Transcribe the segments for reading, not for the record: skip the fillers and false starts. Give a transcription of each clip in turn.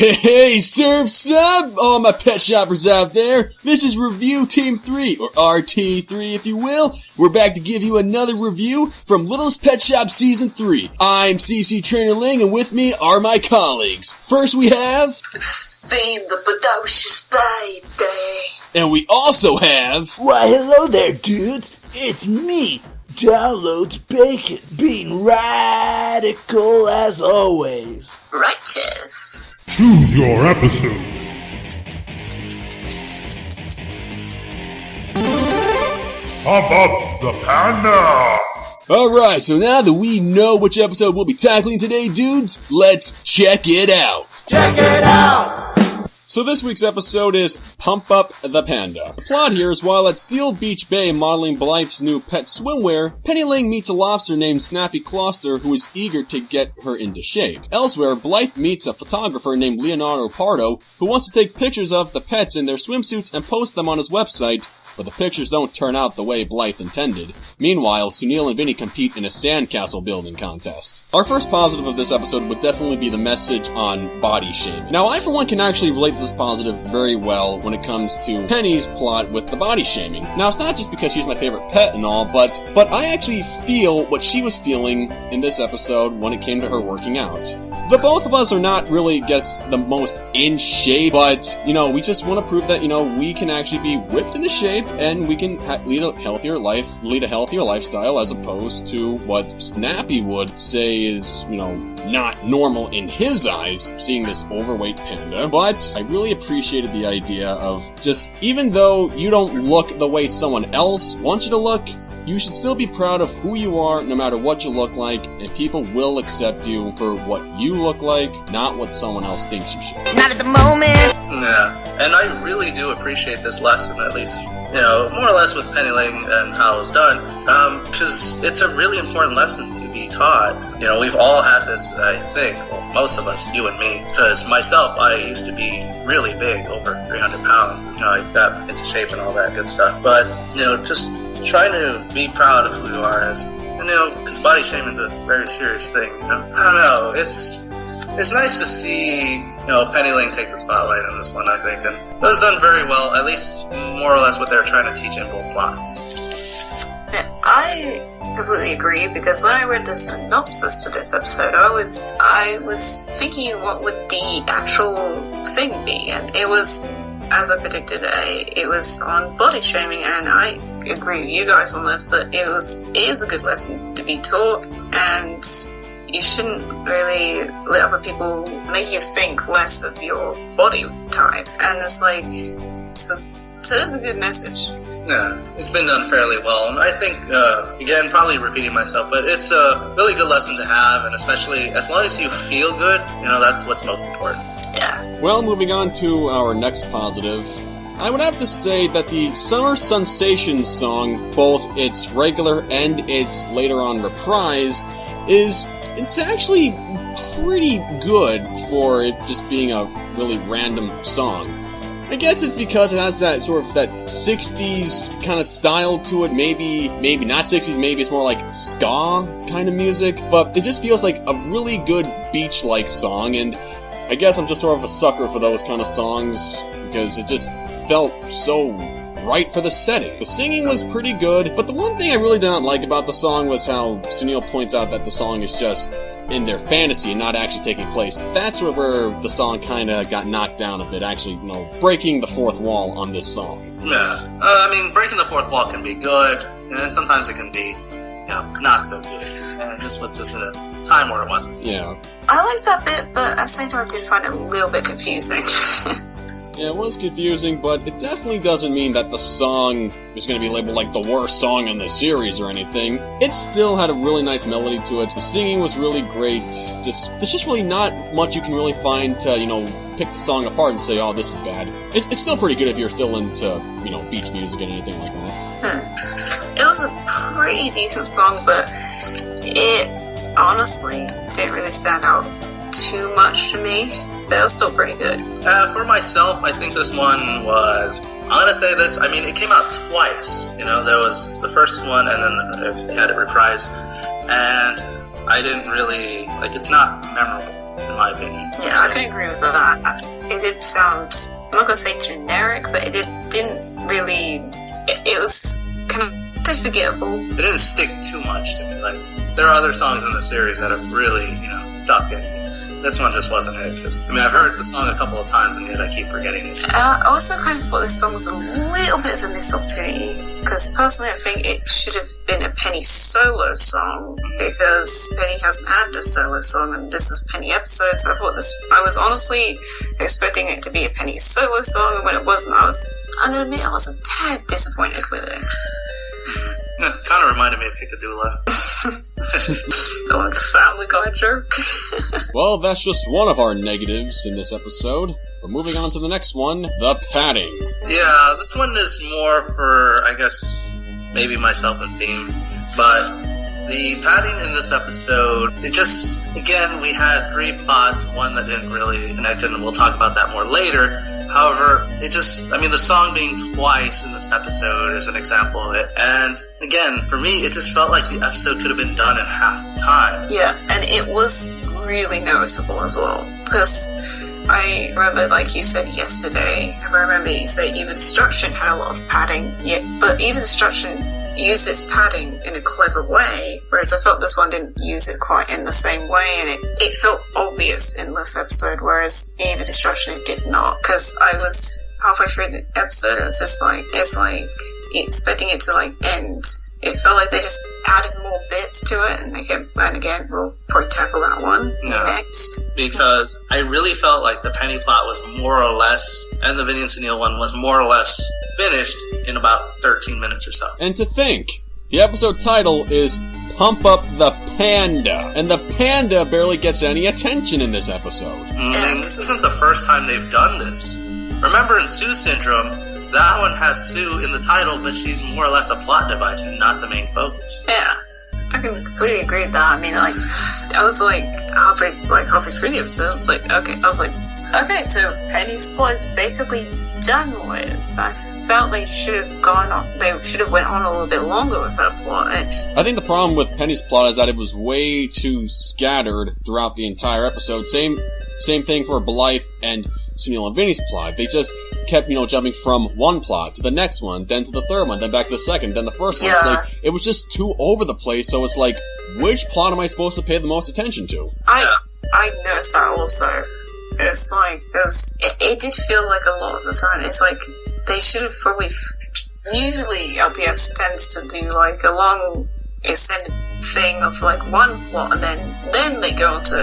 Hey, surf's up, all my pet shoppers out there. This is Review Team 3, or RT3 if you will. We're back to give you another review from Littlest Pet Shop Season 3. I'm CC Trainer Ling, and with me are my colleagues. First we have... Feem the Precocious Baby. And we also have... Why, hello there, dudes. It's me, Downloads Bacon, being radical as always. Righteous. Choose your episode. Pump up the Panda! Alright, so now that we know which episode we'll be tackling today, dudes, let's check it out. Check it out! So this week's episode is Pump Up the Panda. The plot here is while at Seal Beach Bay modeling Blythe's new pet swimwear, Penny Ling meets a lobster named Snappy Closter who is eager to get her into shape. Elsewhere, Blythe meets a photographer named Leonardo Pardo who wants to take pictures of the pets in their swimsuits and post them on his website, but the pictures don't turn out the way Blythe intended. Meanwhile, Sunil and Vinny compete in a sandcastle building contest. Our first positive of this episode would definitely be the message on body shaming. Now, I for one can actually relate to this positive very well when it comes to Penny's plot with the body shaming. Now, it's not just because she's my favorite pet and all, but I actually feel what she was feeling in this episode when it came to her working out. The both of us are not really, I guess, the most in shape, but, we just want to prove that, we can actually be whipped into shape and we can lead a healthier lifestyle as opposed to what Snappy would say is, not normal in his eyes, seeing this overweight panda. But I really appreciated the idea of just, even though you don't look the way someone else wants you to look, you should still be proud of who you are, no matter what you look like, and people will accept you for what you look like, not what someone else thinks you should. Not at the moment. Yeah, and I really do appreciate this lesson, at least, more or less with Penny Ling and how it was done, because it's a really important lesson to be taught. We've all had this, I think, well, most of us, you and me, because myself, I used to be really big, over 300 pounds, and I got into shape and all that good stuff, but, just trying to be proud of who you are as, because body shaming is a very serious thing, I don't know, it's nice to see, Penny Ling take the spotlight on this one, I think, and it was done very well, at least more or less what they were trying to teach in both plots. I completely agree, because when I read the synopsis for this episode, I was thinking what would the actual thing be, and it was, as I predicted, it was on body shaming, and I agree with you guys on this, that it is a good lesson to be taught, and you shouldn't really let other people make you think less of your body type, and it's like, so it's a good message. Yeah, it's been done fairly well, and I think, again, probably repeating myself, but it's a really good lesson to have, and especially as long as you feel good, that's what's most important. Yeah. Well, moving on to our next positive, I would have to say that the Summer Sensations song, both its regular and its later on reprise, it's actually pretty good for it just being a really random song. I guess it's because it has that sort of that 60s kind of style to it, maybe not 60s, maybe it's more like ska kind of music, but it just feels like a really good beach-like song, and I guess I'm just sort of a sucker for those kind of songs, because it just felt so right for the setting. The singing was pretty good, but the one thing I really did not like about the song was how Sunil points out that the song is just in their fantasy and not actually taking place. That's where the song kind of got knocked down a bit, actually, breaking the fourth wall on this song. Yeah, breaking the fourth wall can be good, and sometimes it can be, not so good. And this was just in a time where it wasn't. Yeah. I liked that bit, but at the same time I did find it a little bit confusing. Yeah, it was confusing, but it definitely doesn't mean that the song is going to be labeled like the worst song in the series or anything. It still had a really nice melody to it. The singing was really great. There's just really not much you can really find to, pick the song apart and say, oh, this is bad. It's still pretty good if you're still into, beach music and anything like that. It was a pretty decent song, but it honestly didn't really stand out too much to me. But it was still pretty good. For myself, I think this one was, I'm gonna say this, it came out twice. There was the first one, and then they had it reprised. And I didn't really, like, it's not memorable, in my opinion. Yeah, I can agree with that. It did sound, I'm not going to say generic, but it didn't really, it was kind of forgettable. It didn't stick too much to me. Like, there are other songs in the series that have really, stuck in me. This one just wasn't it. I've heard the song a couple of times and yet I keep forgetting it. I also kind of thought this song was a little bit of a missed opportunity, because personally I think it should have been a Penny solo song, because Penny hasn't had a solo song and this is Penny episode, so I was honestly expecting it to be a Penny solo song, and when it wasn't, I'm gonna admit I was a tad disappointed with it. Yeah, kind of reminded me of Hickadoodle. The Family Guy joke. Well, that's just one of our negatives in this episode. We're moving on to the next one, the padding. Yeah, this one is more for, I guess, maybe myself and Feem. But the padding in this episode, it just, again, we had 3 plots, one that didn't really connect, and we'll talk about that more later. However, the song being twice in this episode is an example of it. And again, for me, it just felt like the episode could have been done in half the time. Yeah, and it was really noticeable as well. Because I remember, like you said yesterday, I remember you said Evil Destruction had a lot of padding, but Evil Destruction used its padding in a clever way, whereas I felt this one didn't use it quite in the same way, and it felt obvious in this episode, whereas Evil Destruction it did not, because I was halfway through the episode, it was just like, expecting it to end. It felt like they just added more bits to it, and again, we'll probably tackle that one next. Because I really felt like the Penny plot was more or less, and the Vinny and Sunil one was more or less finished in about 13 minutes or so. And to think, the episode title is Pump Up the Panda, and the panda barely gets any attention in this episode. And this isn't the first time they've done this. Remember in Sue Syndrome, that one has Sue in the title, but she's more or less a plot device and not the main focus. Yeah, I can completely agree with that. I mean, I was halfway through the episode, I was like, okay, so Penny's plot is basically done with. I felt they should have went on a little bit longer with that plot. I think the problem with Penny's plot is that it was way too scattered throughout the entire episode. Same thing for Blythe and Sunil and Vinny's plot. They just kept, jumping from one plot to the next one, then to the third one, then back to the second, then the first one. Yeah. It was just too over the place, so it's like, which plot am I supposed to pay the most attention to? I noticed that also. It's it did feel like a lot of the time. It's like, they should have probably, usually LPS tends to do a long extended thing of one plot, and then they go into.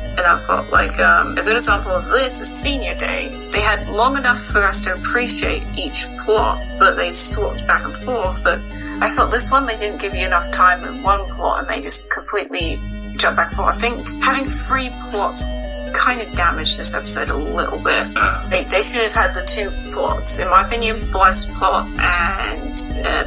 And I thought, a good example of this is Senior Day. They had long enough for us to appreciate each plot, but they swapped back and forth. But I thought this one, they didn't give you enough time in one plot, and they just completely jumped back and forth. I think having 3 plots kind of damaged this episode a little bit. They should have had the 2 plots, in my opinion, Blythe's plot and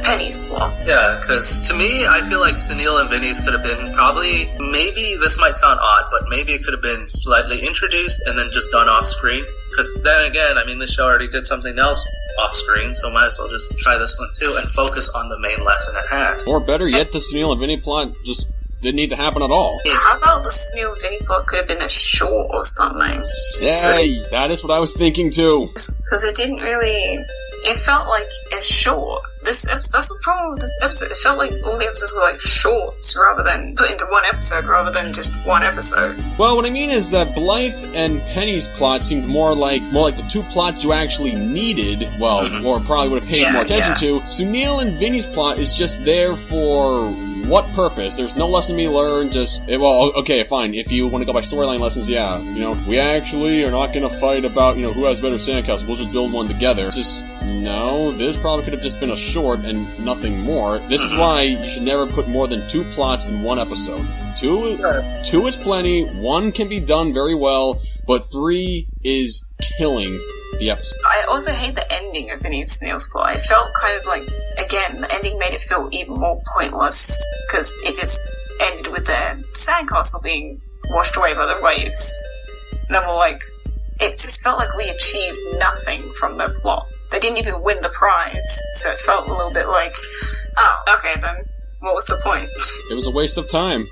Penny's plot. Yeah, because to me, I feel like Sunil and Vinny's could have been probably, maybe this might sound odd, but maybe it could have been slightly introduced and then just done off screen. Because then again, this show already did something else off screen, so might as well just try this one too and focus on the main lesson at hand. Or better yet, the Sunil and Vinny plot just didn't need to happen at all. How about the Sunil Vinny plot could have been a short or something? Hey, that is what I was thinking too. Because it didn't really. It felt like it's short. That's the problem with this episode. It felt like all the episodes were shorts rather than put into one episode rather than just one episode. Well, what I mean is that Blythe and Penny's plot seemed more like the 2 plots you actually needed, or probably would have paid more attention to. Sunil and Vinny's plot is just there for what purpose? There's no lesson to be learned, okay, fine. If you want to go by storyline lessons, we actually are not going to fight about, who has better sandcastles. We'll just build one together. It's just, no, this probably could have just been a short and nothing more. This is why you should never put more than 2 plots in one episode. 2 is plenty, 1 can be done very well, but 3 is killing the episode. I also hate the ending of Vinny and Sunil's plot. It felt kind of again, the ending made it feel even more pointless, because it just ended with the sandcastle being washed away by the waves. And I'm it just felt like we achieved nothing from their plot. They didn't even win the prize, so it felt a little bit okay then, what was the point? It was a waste of time.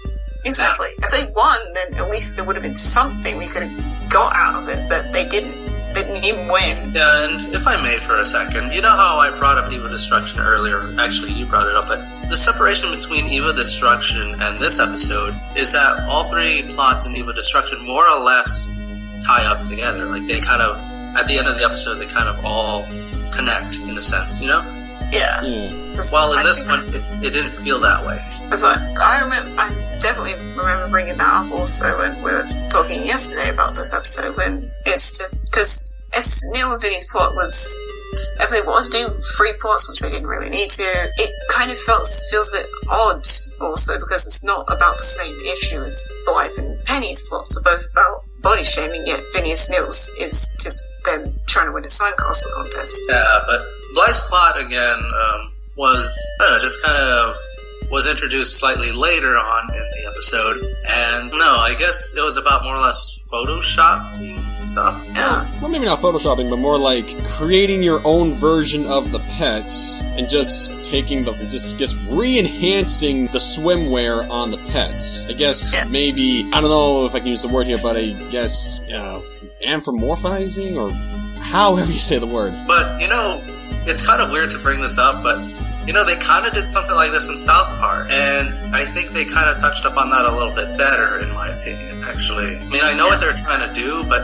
Exactly. If they won, then at least there would have been something we could have got out of it, but they didn't. They didn't even win. Yeah, and if I may for a second, you know how I brought up Eva Destruction earlier? Actually, you brought it up, but the separation between Eva Destruction and this episode is that all three plots in Eva Destruction more or less tie up together. Like, they kind of, at the end of the episode, they kind of all connect, in a sense, you know? Yeah. Well, in this one, it didn't feel that way. I definitely remember bringing that up also when we were talking yesterday about this episode, when it's just, because Neil and Vinny's plot was, if they wanted to do 3 plots, which they didn't really need to, it kind of feels a bit odd also, because it's not about the same issue as Blythe and Penny's plots. They're both about body shaming, yet Phineas Neil's is just them trying to win a sandcastle contest. Yeah, but Blythe's plot, again, was, I don't know, just kind of was introduced slightly later on in the episode, and no, I guess it was about more or less photoshopping stuff. Yeah. Well, maybe not photoshopping, but more like creating your own version of the pets and just taking just re-enhancing the swimwear on the pets. I guess maybe, I don't know if I can use the word here, but I guess, anthropomorphizing, or however you say the word. But, you know, it's kind of weird to bring this up, but you know, they kind of did something like this in South Park, and I think they kind of touched up on that a little bit better, in my opinion, actually. I mean, I know what they're trying to do, but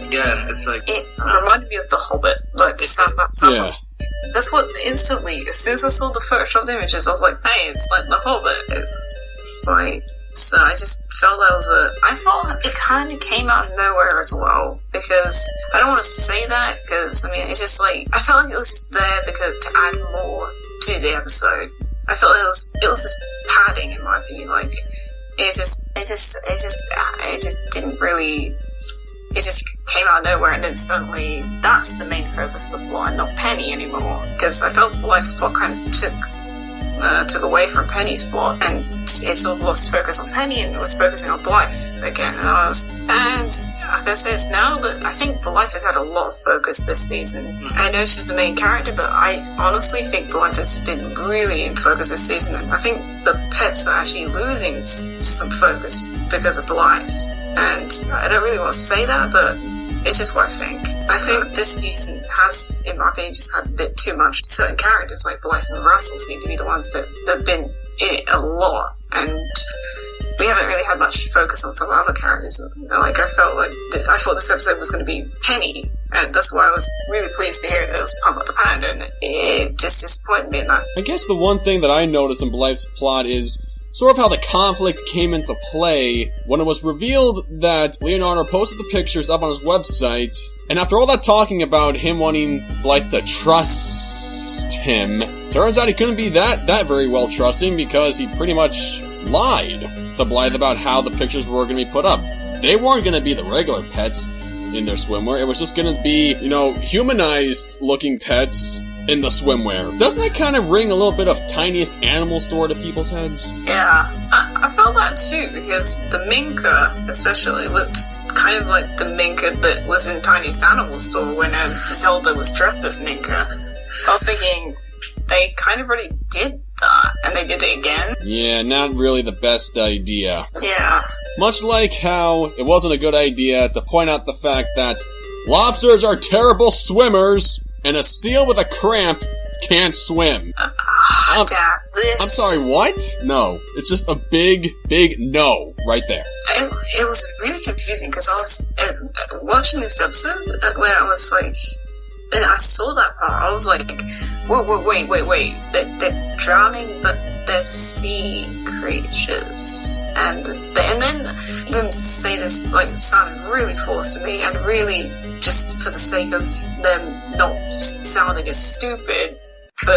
again, it's like... It reminded me of The Hobbit, like the South Park. Yeah. That's what instantly, as soon as I saw the photoshopped images, I was like, hey, it's like The Hobbit. It's like... So I just felt I thought it kind of came out of nowhere as well, because I don't want to say that, because, I mean, it's just like, I felt like it was just there because to add more to the episode. I felt it was just padding, in my opinion. Like, it just didn't really, it just came out of nowhere, and then suddenly that's the main focus of the plot and not Penny anymore, because I felt Blythe's plot kind of took away from Penny's plot, and it sort of lost focus on Penny and was focusing on Blythe again. And like I said, it's now that I think Blythe has had a lot of focus this season. I know she's the main character, but I honestly think Blythe has been really in focus this season, and I think the pets are actually losing some focus because of Blythe. And I don't really want to say that, but it's just what I think. I think this season has, in my opinion, just had a bit too much. Certain characters like Blythe and Russell seem to be the ones that have been in it a lot, and we haven't really had much focus on some other characters. Like, I thought this episode was going to be Penny, and that's why I was really pleased to hear that it was Pump Up the Panda, and it just disappointed me in that. I guess the one thing that I noticed in Blythe's plot is sort of how the conflict came into play when it was revealed that Leonardo posted the pictures up on his website, and after all that talking about him wanting Blythe to trust him, turns out he couldn't be that very well trusting, because he pretty much lied to Blythe about how the pictures were going to be put up. They weren't going to be the regular pets in their swimwear. It was just going to be, humanized looking pets in the swimwear. Doesn't that kind of ring a little bit of Tiniest Animal Store to people's heads? Yeah, I felt that too, because the Minka especially looked kind of like the Minka that was in Tiniest Animal Store when Zelda was dressed as Minka. So I was thinking, they kind of already did that, and they did it again. Yeah, not really the best idea. Yeah. Much like how it wasn't a good idea to point out the fact that lobsters are terrible swimmers, and a seal with a cramp can't swim. I'm sorry, what? No. It's just a big no right there. It was really confusing, because I was watching this episode where I was like, and I saw that part, I was like, wait, they're drowning, but they're sea creatures, and then them say this, like, sounded really forced to me, and really just for the sake of them not sounding as stupid, for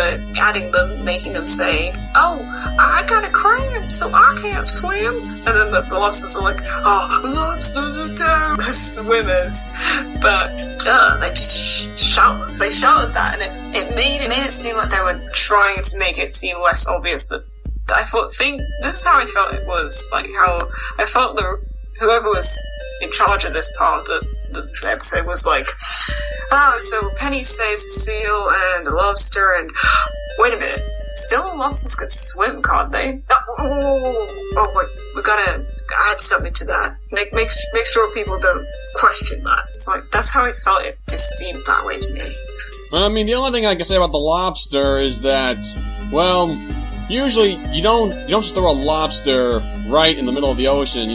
making them say, oh, I got a cramp, so I can't swim. And then the lobsters are like, oh, lobsters are terrible swimmers. But they just shouted that, and it made it seem like they were trying to make it seem less obvious that this is how I felt it was, like how I felt whoever was in charge of this part of the episode was like, oh, so Penny saves the seal and the lobster, and wait a minute, seal and lobsters could swim, can't they? Oh, wait, we gotta add something to that. Make sure people don't question that. It's like, that's how it felt. It just seemed that way to me. I mean, the only thing I can say about the lobster is that, well, usually you don't just throw a lobster right in the middle of the ocean,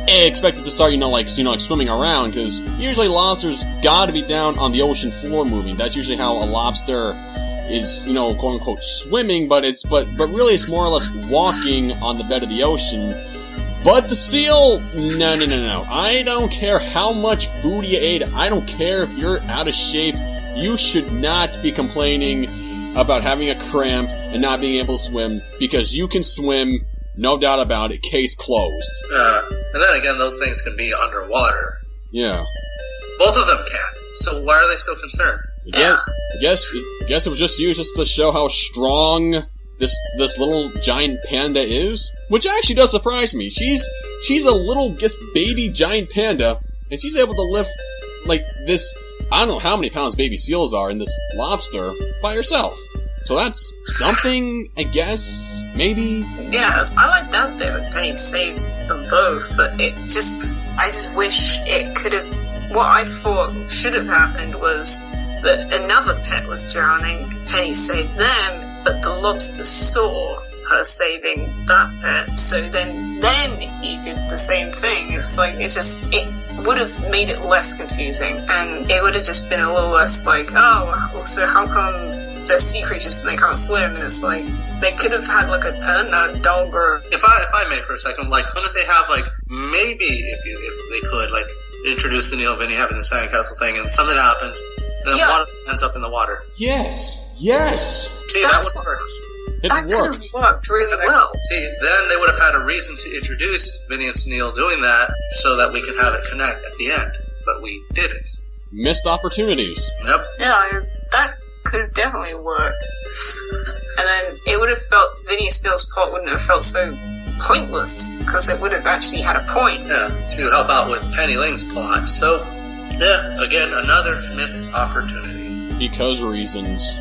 expect it to start, like swimming around, because usually lobsters gotta be down on the ocean floor moving. That's usually how a lobster is, quote unquote swimming, but really it's more or less walking on the bed of the ocean. But the seal, no. I don't care how much food you ate. I don't care if you're out of shape. You should not be complaining about having a cramp and not being able to swim, because you can swim, no doubt about it. Case closed. And then again, those things can be underwater. Yeah. Both of them can. So why are they so concerned? I guess it was just used just to show how strong this little giant panda is, which actually does surprise me. She's a little baby giant panda, and she's able to lift like this. I don't know how many pounds baby seals are in this lobster by herself. So that's something, I guess, maybe. Yeah, I like that bit when Penny saves them both, but I just wish it could have. What I thought should have happened was that another pet was drowning. Penny saved them. But the lobster saw her saving that pet, so then he did the same thing. It's like, it would have made it less confusing, and it would have just been a little less like, oh, so how come they're sea creatures and they can't swim? And it's like, they could have had like a dog or... If I may for a second, like, couldn't they have, like, maybe if they could, like, introduce Sunil and Vinny having the sandcastle thing, and something happens, and then one ends up in the water. Yes! See, that would work. That could have worked really well. See, then they would have had a reason to introduce Vinny and Sunil doing that, so that we could have it connect at the end. But we didn't. Missed opportunities. Yep. Yeah, that could have definitely worked. And then it would have felt, Vinny and Sunil's plot wouldn't have felt so pointless, because it would have actually had a point. Yeah, to help out with Penny Ling's plot. So, yeah, again, another missed opportunity. Because reasons.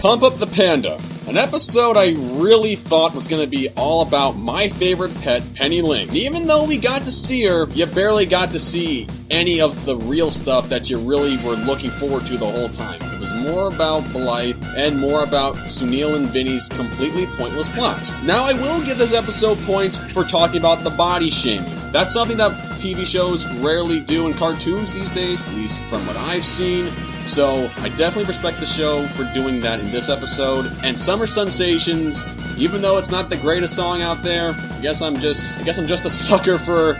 Pump Up the Panda. An episode I really thought was going to be all about my favorite pet, Penny Ling. Even though we got to see her, you barely got to see any of the real stuff that you really were looking forward to the whole time. It was more about Blythe and more about Sunil and Vinny's completely pointless plot. Now, I will give this episode points for talking about the body shaming. That's something that TV shows rarely do in cartoons these days, at least from what I've seen. So, I definitely respect the show for doing that in this episode. And Summer Sensations, even though it's not the greatest song out there, I guess I'm just a sucker for,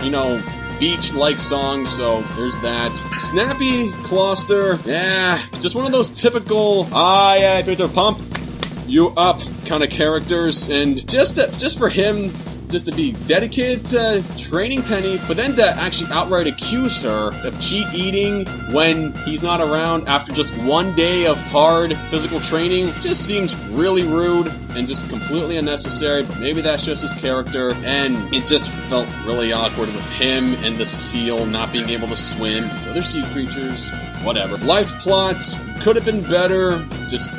beach-like songs, so there's that. Snappy, Closter, just one of those typical, Peter, pump you up kind of characters, and just for him just to be dedicated to training Penny, but then to actually outright accuse her of cheat eating when he's not around after just one day of hard physical training just seems really rude and just completely unnecessary, but maybe that's just his character, and it just felt really awkward with him and the seal not being able to swim, other sea creatures, whatever. Life's plots could have been better, just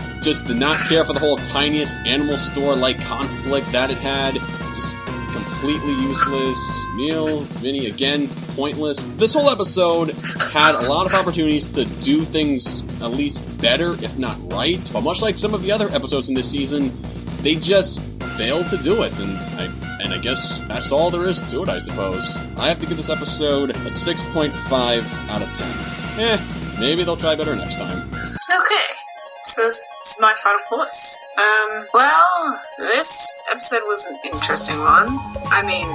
to not care for the whole tiniest animal store-like conflict that it had, just completely useless. Neil, Vinny, again, pointless. This whole episode had a lot of opportunities to do things at least better, if not right. But much like some of the other episodes in this season, they just failed to do it. And I guess that's all there is to it, I suppose. I have to give this episode a 6.5 out of 10. Maybe they'll try better next time. Okay. So this is my final thoughts. Well, this episode was an interesting one. I mean,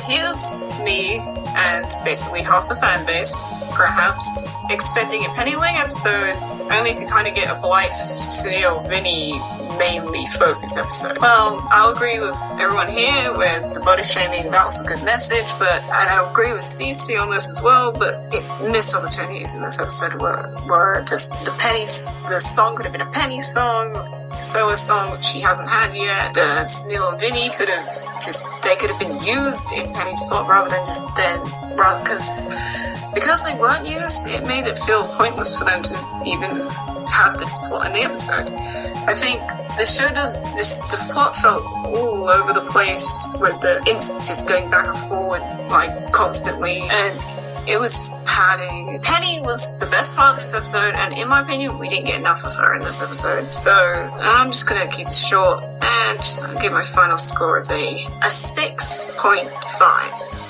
here's me and basically half the fan base, perhaps, expecting a Penny Ling episode only to kind of get a Blythe, Sunil, Vinny mainly focused episode. Well, I'll agree with everyone here with the body shaming, that was a good message, and I agree with Cece on this as well, but missed opportunities in this episode were just the song could have been a Penny song, solo song which she hasn't had yet. The Sunil and Vinny could have been used in Penny's plot because they weren't used, it made it feel pointless for them to even have this plot in the episode. I think the show does this. The plot felt all over the place, with the incidents just going back and forward like constantly, and it was padding. Penny was the best part of this episode, and in my opinion, we didn't get enough of her in this episode. So I'm just gonna keep it short, and I'll give my final score as a 6.5.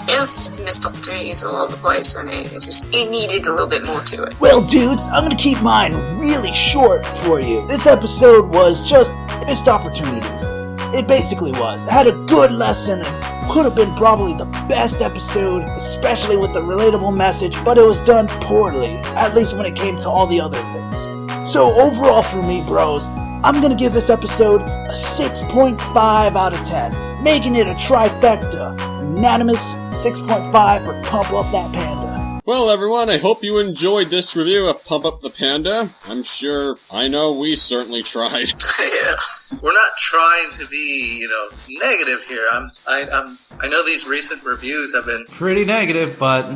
It was missed opportunities all over the place, and it needed a little bit more to it. Well, dudes, I'm gonna keep mine really short for you. This episode was just missed opportunities. It basically was. It had a good lesson and could have been probably the best episode, especially with the relatable message, but it was done poorly, at least when it came to all the other things. So overall for me, bros, I'm gonna give this episode a 6.5 out of 10, making it a trifecta. Unanimous 6.5 for Pump Up That Panda. Well, everyone, I hope you enjoyed this review of Pump Up the Panda. I know we certainly tried. Yeah. We're not trying to be, negative here. I know these recent reviews have been Pretty negative, but,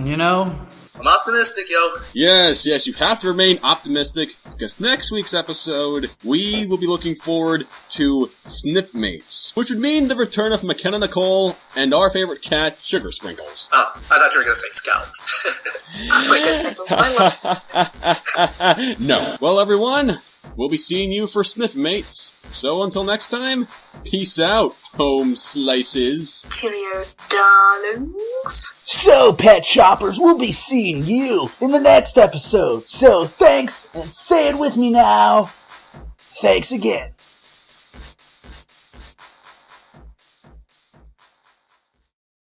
I'm optimistic, yo. Yes, you have to remain optimistic, because next week's episode, we will be looking forward to Sniffmates, which would mean the return of McKenna Nicole and our favorite cat, Sugar Sprinkles. Oh, I thought you were going to say Scout. I thought you said No. Well, everyone, we'll be seeing you for Sniffmates. So until next time, peace out, home slices. Cheerio, darlings. So, pet shoppers, we'll be seeing you in the next episode. So, thanks, and say it with me now. Thanks again.